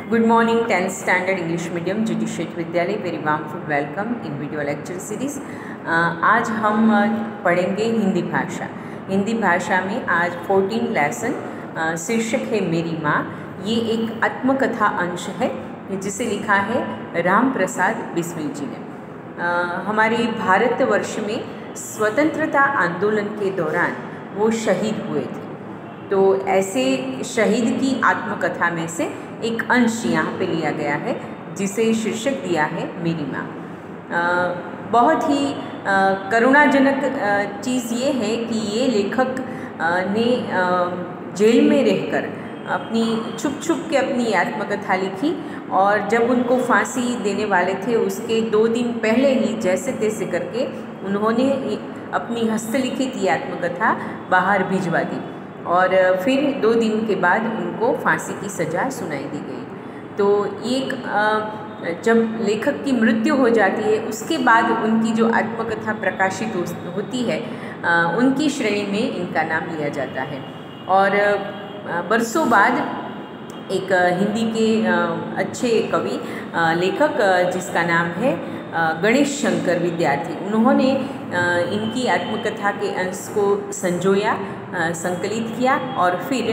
Good morning, 10th standard English medium judicial विद्यालय very warmful welcome in video lecture series. आज हम पढ़ेंगे हिंदी भाषा। हिंदी भाषा में आज 14 लेसन, शीर्षक है मेरी माँ। ये एक आत्मकथा अंश है जिसे लिखा है राम प्रसाद बिस्मिल जी ने। हमारे भारतवर्ष में स्वतंत्रता आंदोलन के दौरान वो शहीद हुए थे, तो ऐसे शहीद की आत्मकथा में से एक अंश यहाँ पे लिया गया है जिसे शीर्षक दिया है मेरी माँ। बहुत ही करुणाजनक चीज़ ये है कि ये लेखक ने जेल में रहकर अपनी छुप छुप के अपनी आत्मकथा लिखी, और जब उनको फांसी देने वाले थे उसके 2 दिन पहले ही जैसे तैसे करके उन्होंने अपनी हस्तलिखित ये आत्मकथा बाहर भिजवा दी, और फिर 2 दिन के बाद उनको फांसी की सज़ा सुनाई दी गई। तो एक जब लेखक की मृत्यु हो जाती है उसके बाद उनकी जो आत्मकथा प्रकाशित होती है उनकी श्रेणी में इनका नाम लिया जाता है। और बरसों बाद एक हिंदी के अच्छे कवि लेखक जिसका नाम है गणेश शंकर विद्यार्थी, उन्होंने इनकी आत्मकथा के अंश को संजोया, संकलित किया और फिर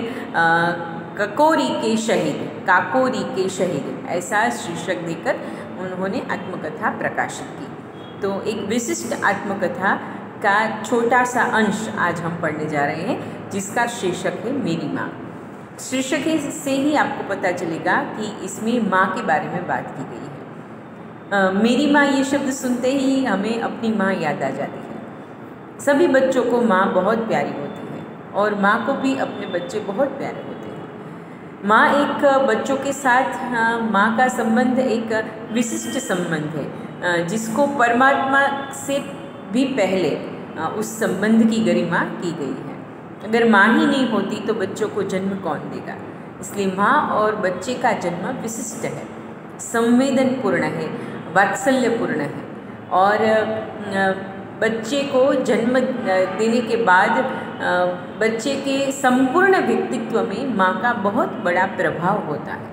काकोरी के शहीद ऐसा शीर्षक देकर उन्होंने आत्मकथा प्रकाशित की। तो एक विशिष्ट आत्मकथा का छोटा सा अंश आज हम पढ़ने जा रहे हैं जिसका शीर्षक है मेरी माँ। शीर्षक से ही आपको पता चलेगा कि इसमें माँ के बारे में बात की गई है। मेरी माँ ये शब्द सुनते ही हमें अपनी माँ याद आ जाती है। सभी बच्चों को माँ बहुत प्यारी होती है और माँ को भी अपने बच्चे बहुत प्यारे होते हैं। माँ एक बच्चों के साथ माँ का संबंध एक विशिष्ट संबंध है जिसको परमात्मा से भी पहले उस संबंध की गरिमा की गई है। अगर माँ ही नहीं होती तो बच्चों को जन्म कौन देगा? इसलिए माँ और बच्चे का जन्म विशिष्ट है, संवेदनपूर्ण है, वात्सल्यपूर्ण है, और बच्चे को जन्म देने के बाद बच्चे के संपूर्ण व्यक्तित्व में माँ का बहुत बड़ा प्रभाव होता है।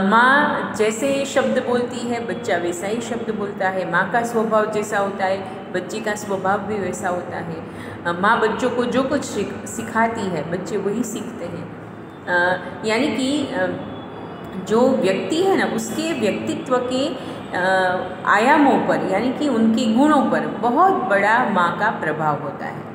माँ जैसे शब्द बोलती है बच्चा वैसा ही शब्द बोलता है। माँ का स्वभाव जैसा होता है बच्चे का स्वभाव भी वैसा होता है। माँ बच्चों को जो कुछ सिखाती है बच्चे वही सीखते हैं। यानी कि जो व्यक्ति है ना उसके व्यक्तित्व के आयामों पर यानी कि उनके गुणों पर बहुत बड़ा माँ का प्रभाव होता है।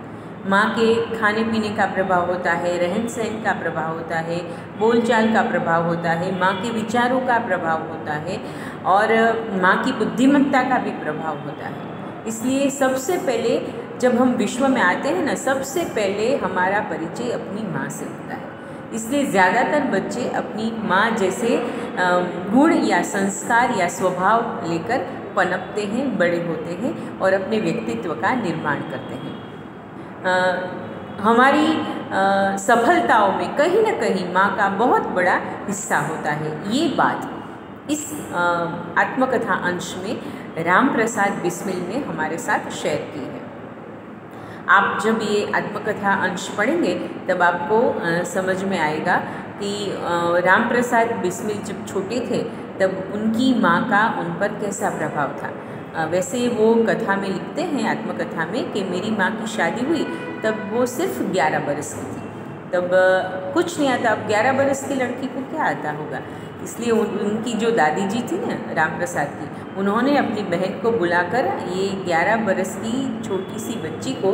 माँ के खाने पीने का प्रभाव होता है, रहन सहन का प्रभाव होता है, बोलचाल का प्रभाव होता है, माँ के विचारों का प्रभाव होता है, और माँ की बुद्धिमत्ता का भी प्रभाव होता है। इसलिए सबसे पहले जब हम विश्व में आते हैं ना, सबसे पहले हमारा परिचय अपनी माँ से होता है। इसलिए ज़्यादातर बच्चे अपनी माँ जैसे गुण या संस्कार या स्वभाव लेकर पनपते हैं, बड़े होते हैं और अपने व्यक्तित्व का निर्माण करते हैं। हमारी सफलताओं में कहीं ना कहीं माँ का बहुत बड़ा हिस्सा होता है। ये बात इस आत्मकथा अंश में राम प्रसाद बिस्मिल ने हमारे साथ शेयर की है। आप जब ये आत्मकथा अंश पढ़ेंगे तब आपको समझ में आएगा कि राम प्रसाद बिस्मिल जब छोटे थे तब उनकी माँ का उन पर कैसा प्रभाव था। वैसे वो कथा में लिखते हैं, आत्मकथा में, कि मेरी माँ की शादी हुई तब वो सिर्फ 11 बरस की थी। तब कुछ नहीं आता। अब 11 बरस की लड़की को क्या आता होगा? इसलिए उनकी जो दादी जी थी ना राम प्रसाद की, उन्होंने अपनी बहन को बुलाकर ये 11 बरस की छोटी सी बच्ची को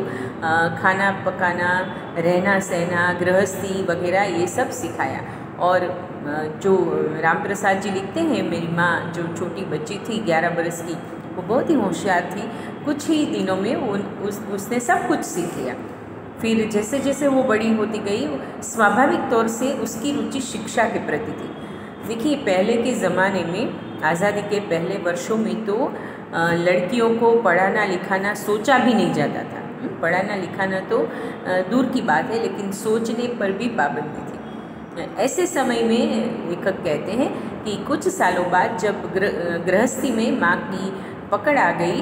खाना पकाना, रहना सहना, गृहस्थी वगैरह ये सब सिखाया। और जो राम प्रसाद जी लिखते हैं मेरी माँ जो छोटी बच्ची थी 11 बरस की, वो बहुत ही होशियार थी। कुछ ही दिनों में उसने सब कुछ सीख लिया। फिर जैसे जैसे वो बड़ी होती गई स्वाभाविक तौर से उसकी रुचि शिक्षा के प्रति थी। देखिए पहले के ज़माने में, आज़ादी के पहले वर्षों में तो लड़कियों को पढ़ाना लिखाना सोचा भी नहीं जाता था। पढ़ाना लिखाना तो दूर की बात है, लेकिन सोचने पर भी पाबंदी थी। ऐसे समय में लेखक कहते हैं कि कुछ सालों बाद जब गृहस्थी में माँ की पकड़ आ गई,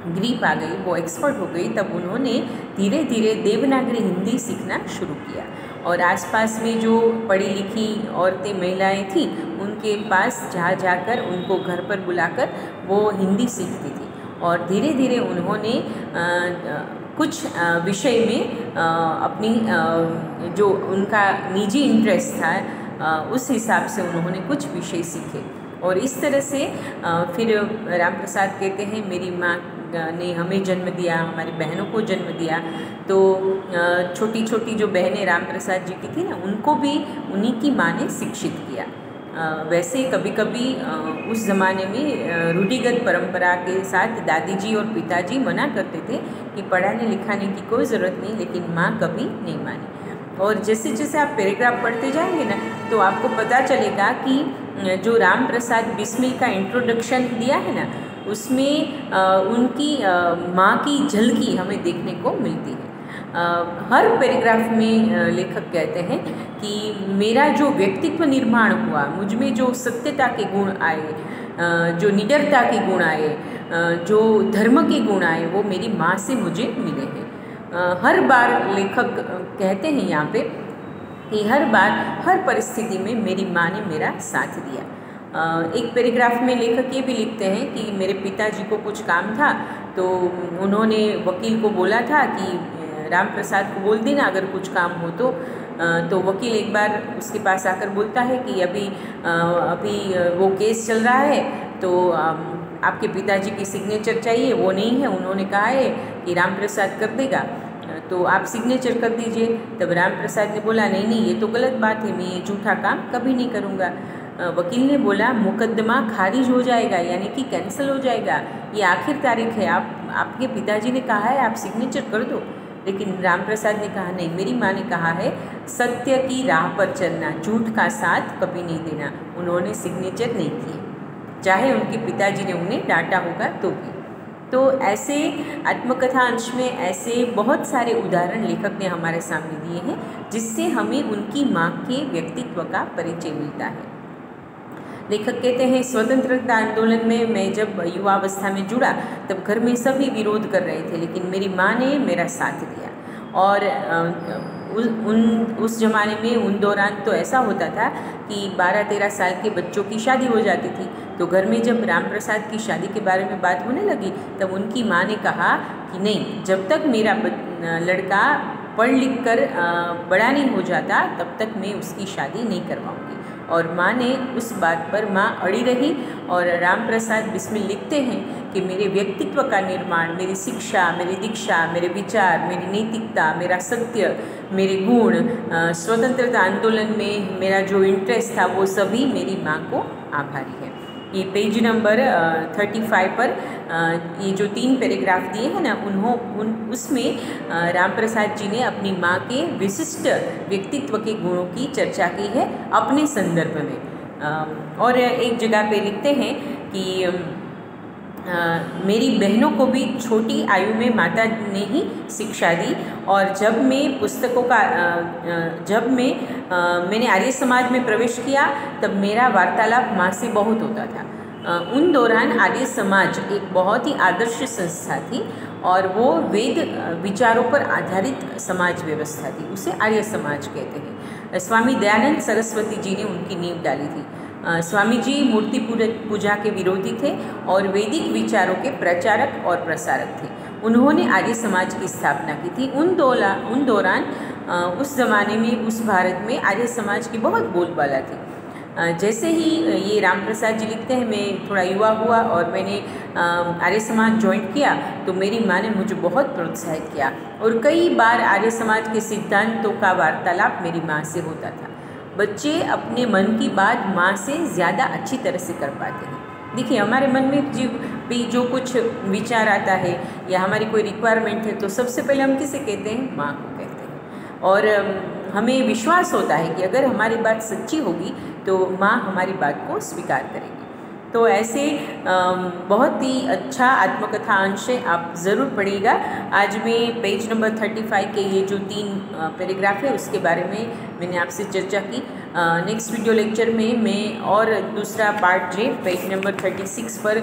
ग्रीप आ गई, वो एक्सपर्ट हो गई, तब उन्होंने धीरे धीरे देवनागरी हिंदी सीखना शुरू किया और आसपास में जो पढ़ी लिखी औरतें महिलाएं थी उनके पास जाकर उनको घर पर बुलाकर वो हिंदी सीखती थी। और धीरे धीरे उन्होंने कुछ विषय में अपनी जो उनका निजी इंटरेस्ट था उस हिसाब से उन्होंने कुछ विषय सीखे। और इस तरह से फिर राम प्रसाद कहते हैं मेरी माँ ने हमें जन्म दिया, हमारी बहनों को जन्म दिया। तो छोटी छोटी जो बहनें राम प्रसाद जी की थी ना, उनको भी उन्हीं की माँ ने शिक्षित किया। वैसे कभी कभी उस ज़माने में रूढ़िगत परंपरा के साथ दादी जी और पिताजी मना करते थे कि पढ़ाने लिखाने की कोई ज़रूरत नहीं, लेकिन माँ कभी नहीं मानी। और जैसे जैसे आप पैराग्राफ पढ़ते जाएंगे ना, तो आपको पता चलेगा कि जो राम प्रसाद बिस्मिल का इंट्रोडक्शन दिया है ना, उसमें उनकी माँ की झलकी हमें देखने को मिलती है। हर पैराग्राफ में लेखक कहते हैं कि मेरा जो व्यक्तित्व निर्माण हुआ, मुझ में जो सत्यता के गुण आए, जो निडरता के गुण आए, जो धर्म के गुण आए, वो मेरी माँ से मुझे मिले हैं। हर बार लेखक कहते हैं यहाँ पे कि हर बार हर परिस्थिति में मेरी माँ ने मेरा साथ दिया। एक पैराग्राफ में लेखक ये भी लिखते हैं कि मेरे पिताजी को कुछ काम था, तो उन्होंने वकील को बोला था कि राम प्रसाद को बोल देना अगर कुछ काम हो तो वकील एक बार उसके पास आकर बोलता है कि अभी वो केस चल रहा है, तो आपके पिताजी की सिग्नेचर चाहिए, वो नहीं है। उन्होंने कहा है कि राम प्रसाद कर देगा, तो आप सिग्नेचर कर दीजिए। तब राम प्रसाद ने बोला नहीं नहीं, ये तो गलत बात है, मैं ये झूठा काम कभी नहीं करूँगा। वकील ने बोला मुकदमा खारिज हो जाएगा, यानी कि कैंसिल हो जाएगा, ये आखिर तारीख है, आपके पिताजी ने कहा है आप सिग्नेचर कर दो। लेकिन राम प्रसाद ने कहा नहीं, मेरी माँ ने कहा है सत्य की राह पर चलना, झूठ का साथ कभी नहीं देना। उन्होंने सिग्नेचर नहीं किए, चाहे उनके पिताजी ने उन्हें डांटा होगा तो भी। तो ऐसे आत्मकथा अंश में ऐसे बहुत सारे उदाहरण लेखक ने हमारे सामने दिए हैं, जिससे हमें उनकी माँ के व्यक्तित्व का परिचय मिलता है। लेखक कहते हैं स्वतंत्रता आंदोलन में मैं जब युवावस्था में जुड़ा तब घर में सभी विरोध कर रहे थे, लेकिन मेरी माँ ने मेरा साथ दिया। और उस ज़माने में उन दौरान तो ऐसा होता था कि 12-13 साल के बच्चों की शादी हो जाती थी। तो घर में जब राम प्रसाद की शादी के बारे में बात होने लगी तब उनकी माँ ने कहा कि नहीं, जब तक मेरा लड़का पढ़ लिख कर बड़ा नहीं हो जाता तब तक मैं उसकी शादी नहीं करवाऊँगी। और माँ ने उस बात पर माँ अड़ी रही। और राम प्रसाद बिस्मिल लिखते हैं कि मेरे व्यक्तित्व का निर्माण, मेरी शिक्षा, मेरी दीक्षा, मेरे विचार, मेरी नैतिकता, मेरा सत्य, मेरे गुण, स्वतंत्रता आंदोलन में मेरा जो इंटरेस्ट था, वो सभी मेरी माँ को आभारी है। ये पेज नंबर 35 पर ये जो 3 पैराग्राफ दिए हैं ना, उसमें राम प्रसाद जी ने अपनी माँ के विशिष्ट व्यक्तित्व के गुणों की चर्चा की है अपने संदर्भ में। और एक जगह पे लिखते हैं कि मेरी बहनों को भी छोटी आयु में माता ने ही शिक्षा दी। और जब मैंने आर्य समाज में प्रवेश किया तब मेरा वार्तालाप माँ से बहुत होता था। उन दौरान आर्य समाज एक बहुत ही आदर्श संस्था थी और वो वेद विचारों पर आधारित समाज व्यवस्था थी, उसे आर्य समाज कहते हैं। स्वामी दयानंद सरस्वती जी ने उनकी नींव डाली थी। स्वामी जी मूर्ति पूजा के विरोधी थे और वैदिक विचारों के प्रचारक और प्रसारक थे। उन्होंने आर्य समाज की स्थापना की थी। उन दौरान उस ज़माने में उस भारत में आर्य समाज की बहुत बोलबाला थी। जैसे ही ये राम प्रसाद जी लिखते हैं, मैं थोड़ा युवा हुआ और मैंने आर्य समाज ज्वाइन किया तो मेरी माँ ने मुझे बहुत प्रोत्साहित किया और कई बार आर्य समाज के सिद्धांतों का वार्तालाप मेरी माँ से होता था। बच्चे अपने मन की बात माँ से ज़्यादा अच्छी तरह से कर पाते हैं। देखिए, हमारे मन में जो कुछ विचार आता है या हमारी कोई रिक्वायरमेंट है तो सबसे पहले हम किसे कहते हैं? माँ को कहते हैं। और हमें विश्वास होता है कि अगर हमारी बात सच्ची होगी तो माँ हमारी बात को स्वीकार करेगी। तो ऐसे बहुत ही अच्छा आत्मकथा अंश है, आप ज़रूर पढ़िएगा। आज मैं पेज नंबर 35 के ये जो 3 पैराग्राफ है उसके बारे में मैंने आपसे चर्चा की। नेक्स्ट वीडियो लेक्चर में मैं और दूसरा पार्ट जो पेज नंबर 36 पर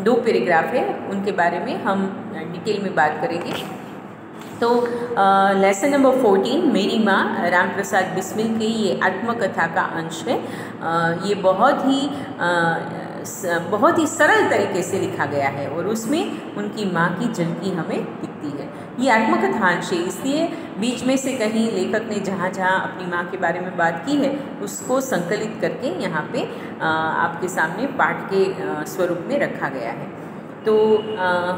2 पैराग्राफ है उनके बारे में हम डिटेल में बात करेंगे। तो लेसन नंबर 14 मेरी माँ राम प्रसाद बिस्मिल की ये आत्मकथा का अंश है। ये बहुत ही सरल तरीके से लिखा गया है और उसमें उनकी माँ की झलकी हमें दिखती है। ये आत्मकथा अंश है, इसलिए बीच में से कहीं लेखक ने जहाँ जहाँ अपनी माँ के बारे में बात की है उसको संकलित करके यहाँ पे आपके सामने पाठ के स्वरूप में रखा गया है। तो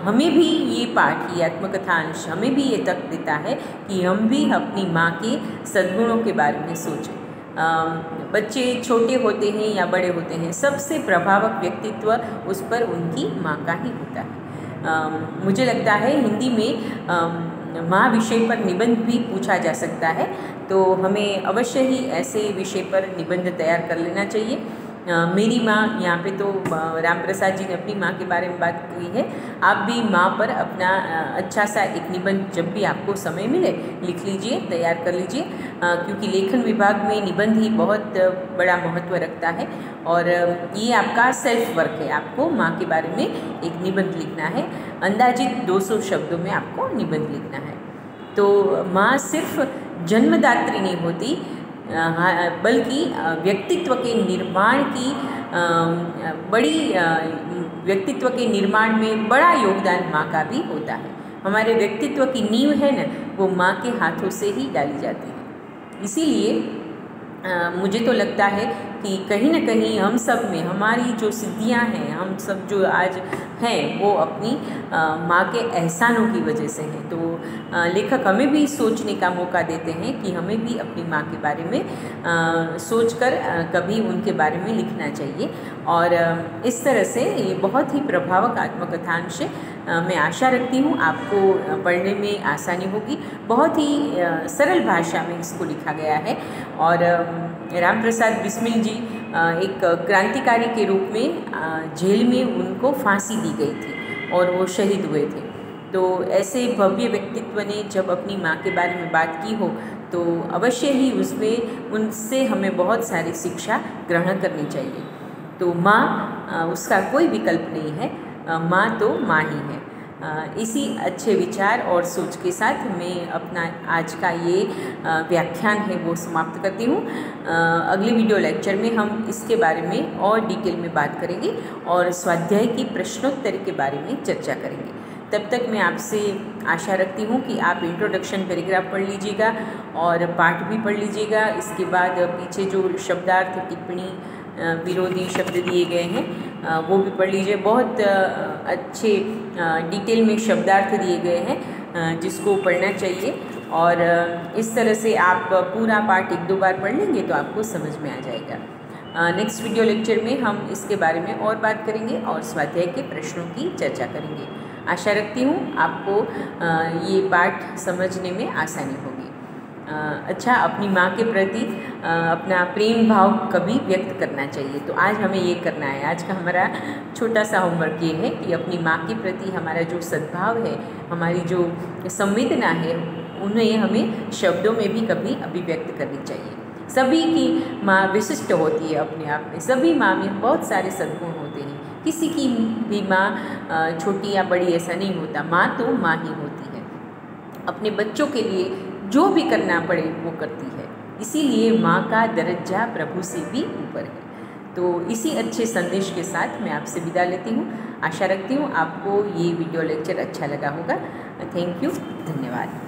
हमें भी ये पाठ, ये आत्मकथा अंश हमें भी ये तक देता है कि हम भी अपनी माँ के सद्गुणों के बारे में सोचें। बच्चे छोटे होते हैं या बड़े होते हैं, सबसे प्रभावक व्यक्तित्व उस पर उनकी माँ का ही होता है। मुझे लगता है हिंदी में माँ विषय पर निबंध भी पूछा जा सकता है, तो हमें अवश्य ही ऐसे विषय पर निबंध तैयार कर लेना चाहिए। मेरी माँ, यहाँ पे तो राम प्रसाद जी ने अपनी माँ के बारे में बात की है। आप भी माँ पर अपना अच्छा सा एक निबंध जब भी आपको समय मिले लिख लीजिए, तैयार कर लीजिए, क्योंकि लेखन विभाग में निबंध ही बहुत बड़ा महत्व रखता है और ये आपका सेल्फ वर्क है। आपको माँ के बारे में एक निबंध लिखना है, अंदाजित 200 शब्दों में आपको निबंध लिखना है। तो माँ सिर्फ जन्मदात्री नहीं होती, बल्कि व्यक्तित्व के निर्माण की व्यक्तित्व के निर्माण में बड़ा योगदान माँ का भी होता है। हमारे व्यक्तित्व की नींव है न, वो माँ के हाथों से ही डाली जाती है। इसीलिए मुझे तो लगता है कि कहीं न कहीं हम सब में हमारी जो सिद्धियां हैं, हम सब जो आज हैं, वो अपनी माँ के एहसानों की वजह से हैं। तो लेखक हमें भी सोचने का मौका देते हैं कि हमें भी अपनी माँ के बारे में सोचकर कभी उनके बारे में लिखना चाहिए। और इस तरह से ये बहुत ही प्रभावक आत्मकथांश है। मैं आशा रखती हूँ आपको पढ़ने में आसानी होगी। बहुत ही सरल भाषा में इसको लिखा गया है और राम प्रसाद बिस्मिल जी एक क्रांतिकारी के रूप में जेल में उनको फांसी दी गई थी और वो शहीद हुए थे। तो ऐसे भव्य व्यक्तित्व ने जब अपनी माँ के बारे में बात की हो तो अवश्य ही उसमें उनसे हमें बहुत सारी शिक्षा ग्रहण करनी चाहिए। तो माँ उसका कोई विकल्प नहीं है, माँ तो माँ ही है। इसी अच्छे विचार और सोच के साथ मैं अपना आज का ये व्याख्यान है वो समाप्त करती हूँ। अगले वीडियो लेक्चर में हम इसके बारे में और डिटेल में बात करेंगे और स्वाध्याय की प्रश्नोत्तर के बारे में चर्चा करेंगे। तब तक मैं आपसे आशा रखती हूँ कि आप इंट्रोडक्शन पैराग्राफ पढ़ लीजिएगा और पाठ भी पढ़ लीजिएगा। इसके बाद पीछे जो शब्दार्थ, टिप्पणी, विरोधी शब्द दिए गए हैं वो भी पढ़ लीजिए। बहुत अच्छे डिटेल में शब्दार्थ दिए गए हैं जिसको पढ़ना चाहिए और इस तरह से आप पूरा पाठ 1-2 बार पढ़ लेंगे तो आपको समझ में आ जाएगा। नेक्स्ट वीडियो लेक्चर में हम इसके बारे में और बात करेंगे और स्वाध्याय के प्रश्नों की चर्चा करेंगे। आशा रखती हूँ आपको ये पाठ समझने में आसानी होगी। अच्छा, अपनी माँ के प्रति अपना प्रेम भाव कभी व्यक्त करना चाहिए। तो आज हमें ये करना है। आज का हमारा छोटा सा होमवर्क ये है कि अपनी माँ के प्रति हमारा जो सद्भाव है, हमारी जो संवेदना है, उन्हें हमें शब्दों में भी कभी अभिव्यक्त करनी चाहिए। सभी की माँ विशिष्ट होती है अपने आप में, सभी माँ में बहुत सारे सद्गुण होते हैं। किसी की भी माँ छोटी या बड़ी ऐसा नहीं होता, माँ तो माँ ही होती है। अपने बच्चों के लिए जो भी करना पड़े वो करती है, इसीलिए माँ का दर्जा प्रभु से भी ऊपर है। तो इसी अच्छे संदेश के साथ मैं आपसे विदा लेती हूँ। आशा रखती हूँ आपको ये वीडियो लेक्चर अच्छा लगा होगा। थैंक यू, धन्यवाद।